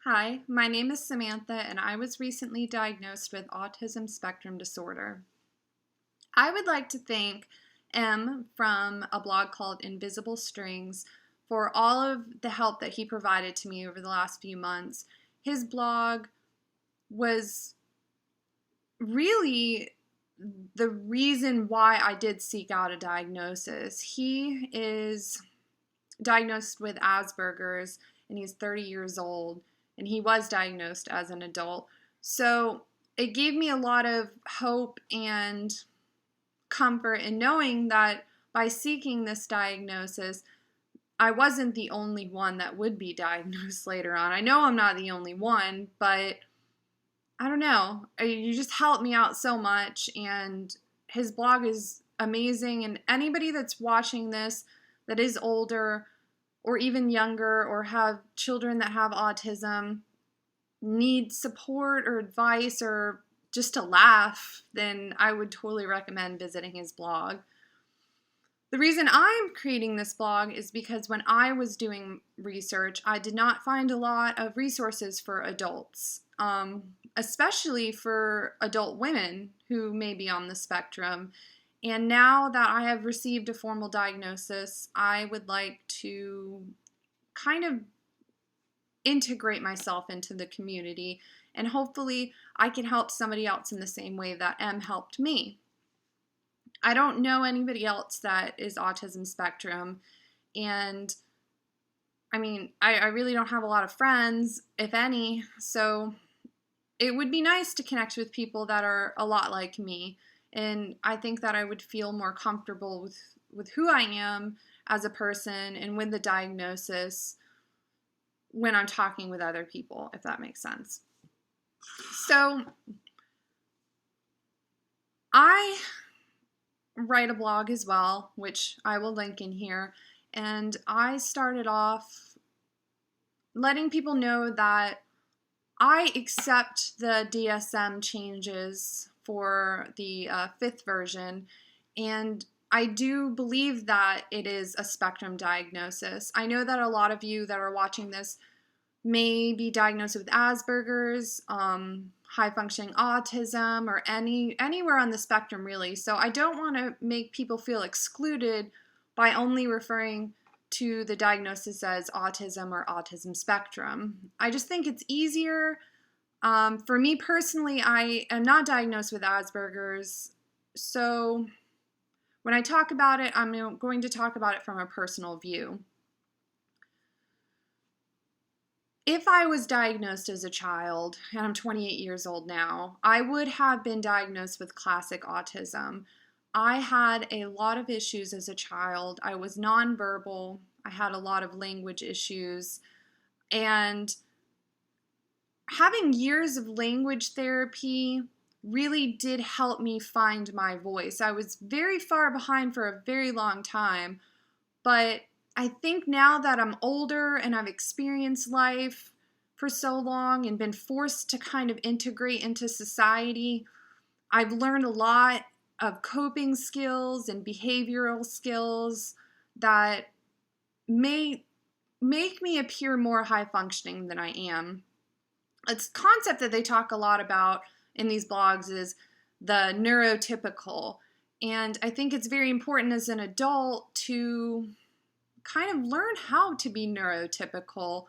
Hi, my name is Samantha, and I was recently diagnosed with Autism Spectrum Disorder. I would like to thank M from a blog called Invisible Strings for all of the help that he provided to me over the last few months. His blog was really the reason why I did seek out a diagnosis. He is diagnosed with Asperger's and he's 30 years old, and he was diagnosed as an adult. So it gave me a lot of hope and comfort in knowing that by seeking this diagnosis, I wasn't the only one that would be diagnosed later on. I know I'm not the only one, but I don't know. You just helped me out so much, and his blog is amazing. And anybody that's watching this that is older or even younger or have children that have autism need support or advice or just to laugh, then I would totally recommend visiting his blog. The reason I'm creating this blog is because when I was doing research, I did not find a lot of resources for adults, especially for adult women who may be on the spectrum. And now that I have received a formal diagnosis, I would like to kind of integrate myself into the community, and hopefully I can help somebody else in the same way that M helped me. I don't know anybody else that is autism spectrum, and I really don't have a lot of friends, if any, so it would be nice to connect with people that are a lot like me, and I think that I would feel more comfortable with who I am as a person and with the diagnosis when I'm talking with other people, if that makes sense. So I write a blog as well, which I will link in here, and I started off letting people know that I accept the DSM changes for the fifth version, and I do believe that it is a spectrum diagnosis. I know that a lot of you that are watching this may be diagnosed with Asperger's, high functioning autism, or anywhere on the spectrum really. So I don't want to make people feel excluded by only referring to the diagnosis as autism or autism spectrum. I just think it's easier. For me personally, I am not diagnosed with Asperger's, so when I talk about it, I'm going to talk about it from a personal view. If I was diagnosed as a child, and I'm 28 years old now, I would have been diagnosed with classic autism. I had a lot of issues as a child. I was nonverbal. I had a lot of language issues. And having years of language therapy really did help me find my voice. I was very far behind for a very long time, but I think now that I'm older and I've experienced life for so long and been forced to kind of integrate into society, I've learned a lot of coping skills and behavioral skills that may make me appear more high functioning than I am. A concept that they talk a lot about in these blogs is the neurotypical. And I think it's very important as an adult to kind of learn how to be neurotypical.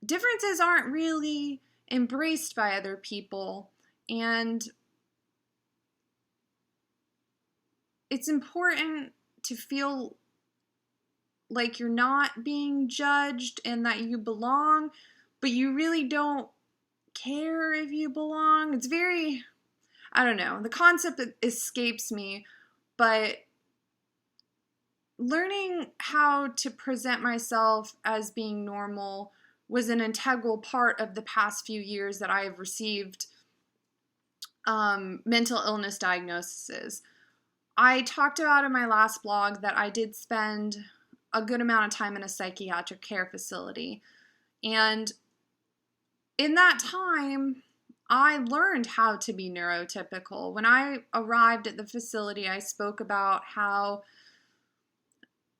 Differences aren't really embraced by other people, and it's important to feel like you're not being judged and that you belong, but you really don't care if you belong. It's very, I don't know, the concept escapes me, but learning how to present myself as being normal was an integral part of the past few years that I have received mental illness diagnoses. I talked about in my last blog that I did spend a good amount of time in a psychiatric care facility. And in that time, I learned how to be neurotypical. When I arrived at the facility, I spoke about how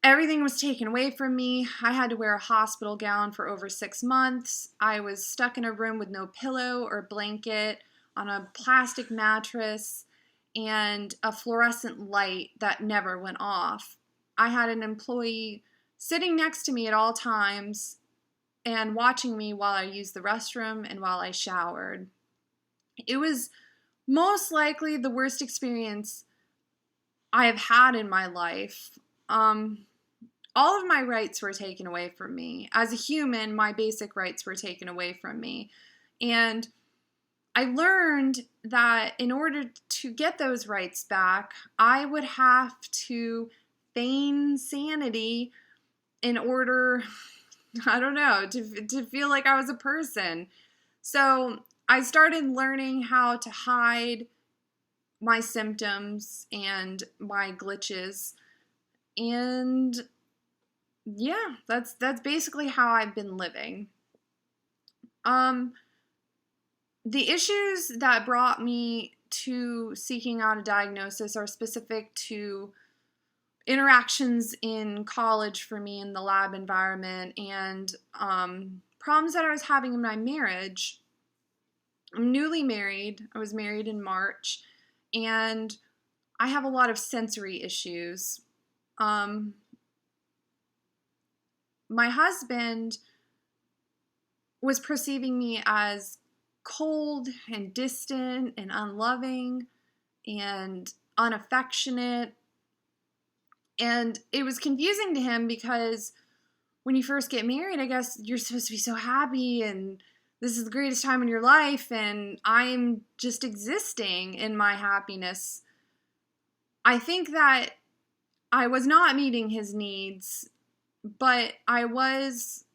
Everything was taken away from me. I had to wear a hospital gown for over 6 months. I was stuck in a room with no pillow or blanket, on a plastic mattress, and a fluorescent light that never went off. I had an employee sitting next to me at all times and watching me while I used the restroom and while I showered. It was most likely the worst experience I have had in my life. All of my rights were taken away from me. As a human, my basic rights were taken away from me. And I learned that in order to get those rights back, I would have to feign sanity in order, I don't know, to feel like I was a person. So I started learning how to hide my symptoms and my glitches. And yeah, that's basically how I've been living. The issues that brought me to seeking out a diagnosis are specific to interactions in college for me in the lab environment, and problems that I was having in my marriage. I'm newly married. I was married in March, and I have a lot of sensory issues. My husband was perceiving me as cold and distant and unloving and unaffectionate. And it was confusing to him because when you first get married, I guess you're supposed to be so happy and this is the greatest time in your life, and I'm just existing in my happiness. I think that I was not meeting his needs, but I was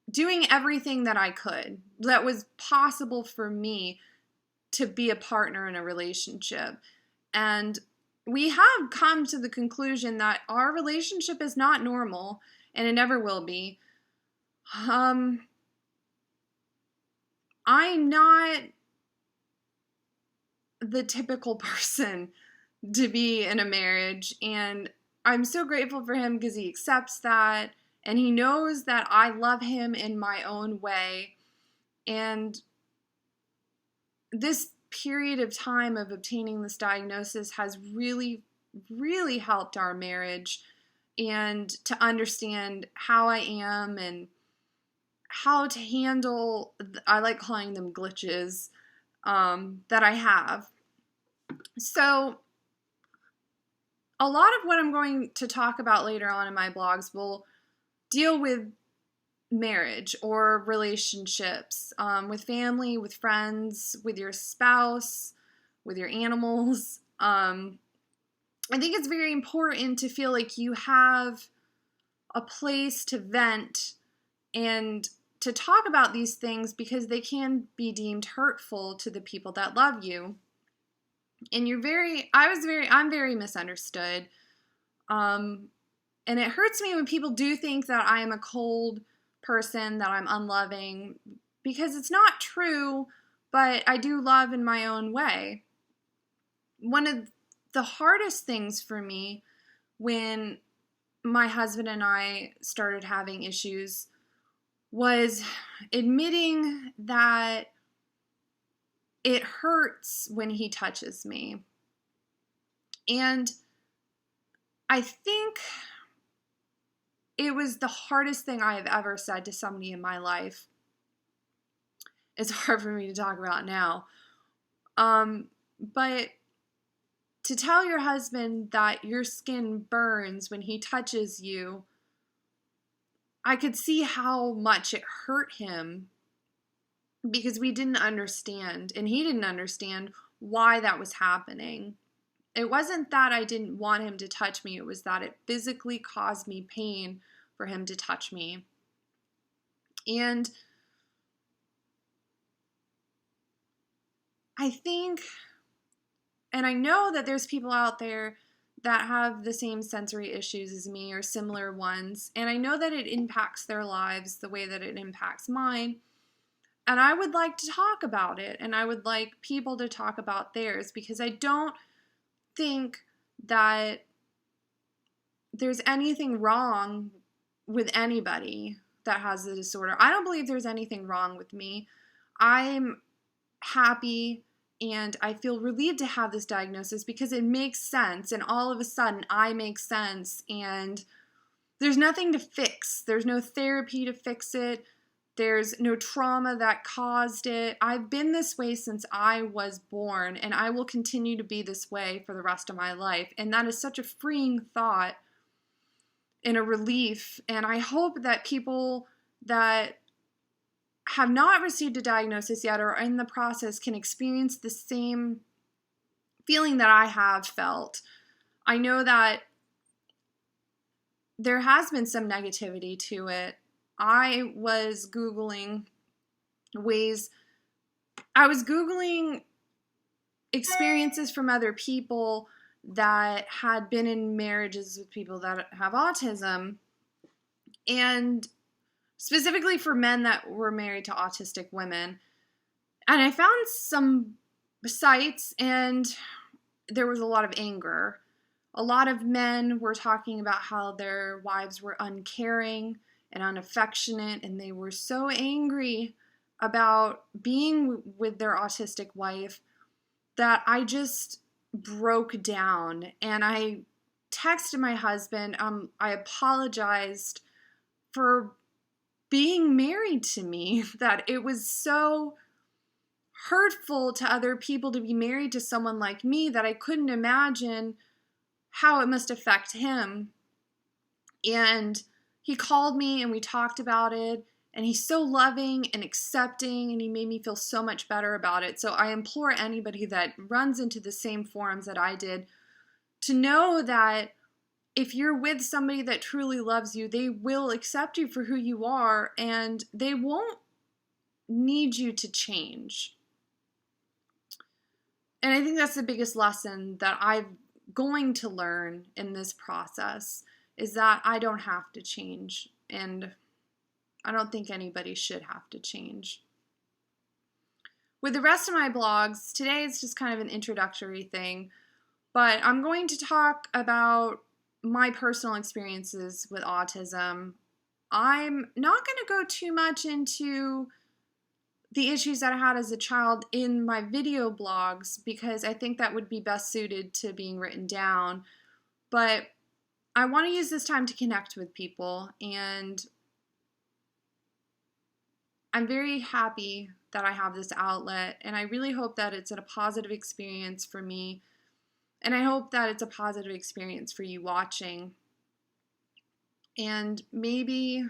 doing everything that I could that was possible for me to be a partner in a relationship. And we have come to the conclusion that our relationship is not normal, and it never will be. I'm not the typical person to be in a marriage, and I'm so grateful for him because he accepts that, and he knows that I love him in my own way. And this period of time of obtaining this diagnosis has really, really helped our marriage, and to understand how I am and how to handle, I like calling them glitches, that I have. So a lot of what I'm going to talk about later on in my blogs will deal with marriage or relationships, with family, with friends, with your spouse, with your animals. I think it's very important to feel like you have a place to vent and to talk about these things, because they can be deemed hurtful to the people that love you. And I'm very misunderstood. And it hurts me when people do think that I am a cold person, that I'm unloving, because it's not true, but I do love in my own way. One of the hardest things for me when my husband and I started having issues was admitting that it hurts when he touches me. And I think it was the hardest thing I have ever said to somebody in my life. It's hard for me to talk about now. But to tell your husband that your skin burns when he touches you, I could see how much it hurt him, because we didn't understand, and he didn't understand why that was happening. It wasn't that I didn't want him to touch me, it was that it physically caused me pain for him to touch me. And I think, and I know that there's people out there that have the same sensory issues as me or similar ones, and I know that it impacts their lives the way that it impacts mine. And I would like to talk about it, and I would like people to talk about theirs, because I don't think that there's anything wrong with anybody that has the disorder. I don't believe there's anything wrong with me. I'm happy and I feel relieved to have this diagnosis because it makes sense, and all of a sudden I make sense, and there's nothing to fix. There's no therapy to fix it. There's no trauma that caused it. I've been this way since I was born, and I will continue to be this way for the rest of my life. And that is such a freeing thought and a relief. And I hope that people that have not received a diagnosis yet or are in the process can experience the same feeling that I have felt. I know that there has been some negativity to it. I was Googling experiences from other people that had been in marriages with people that have autism, and specifically for men that were married to autistic women. And I found some sites, and there was a lot of anger. A lot of men were talking about how their wives were uncaring and unaffectionate, and they were so angry about being with their autistic wife that I just broke down. And I texted my husband. I apologized for being married to me, that it was so hurtful to other people to be married to someone like me that I couldn't imagine how it must affect him. And he called me and we talked about it, and he's so loving and accepting, and he made me feel so much better about it. So I implore anybody that runs into the same forums that I did to know that if you're with somebody that truly loves you, they will accept you for who you are, and they won't need you to change. And I think that's the biggest lesson that I'm going to learn in this process, is that I don't have to change, and I don't think anybody should have to change. With the rest of my blogs, today it's just kind of an introductory thing, but I'm going to talk about my personal experiences with autism. I'm not going to go too much into the issues that I had as a child in my video blogs because I think that would be best suited to being written down. But I want to use this time to connect with people, and I'm very happy that I have this outlet, and I really hope that it's a positive experience for me, and I hope that it's a positive experience for you watching. And maybe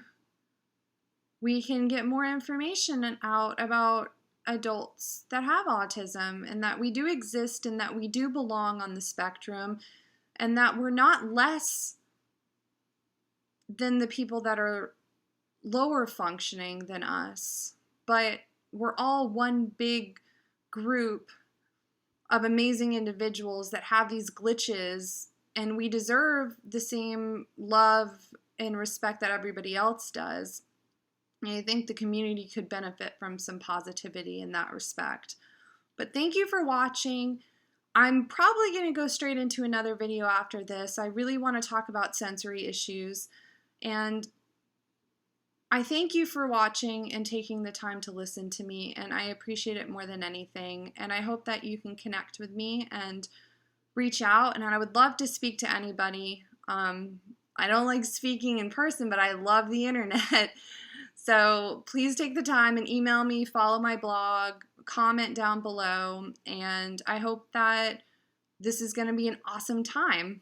we can get more information out about adults that have autism, and that we do exist, and that we do belong on the spectrum, and that we're not less than the people that are lower functioning than us, but we're all one big group of amazing individuals that have these glitches, and we deserve the same love and respect that everybody else does. And I think the community could benefit from some positivity in that respect. But thank you for watching. I'm probably going to go straight into another video after this. I really want to talk about sensory issues, and I thank you for watching and taking the time to listen to me, and I appreciate it more than anything. And I hope that you can connect with me and reach out, and I would love to speak to anybody. I don't like speaking in person, but I love the internet. So please take the time and email me, follow my blog, comment down below, and I hope that this is going to be an awesome time.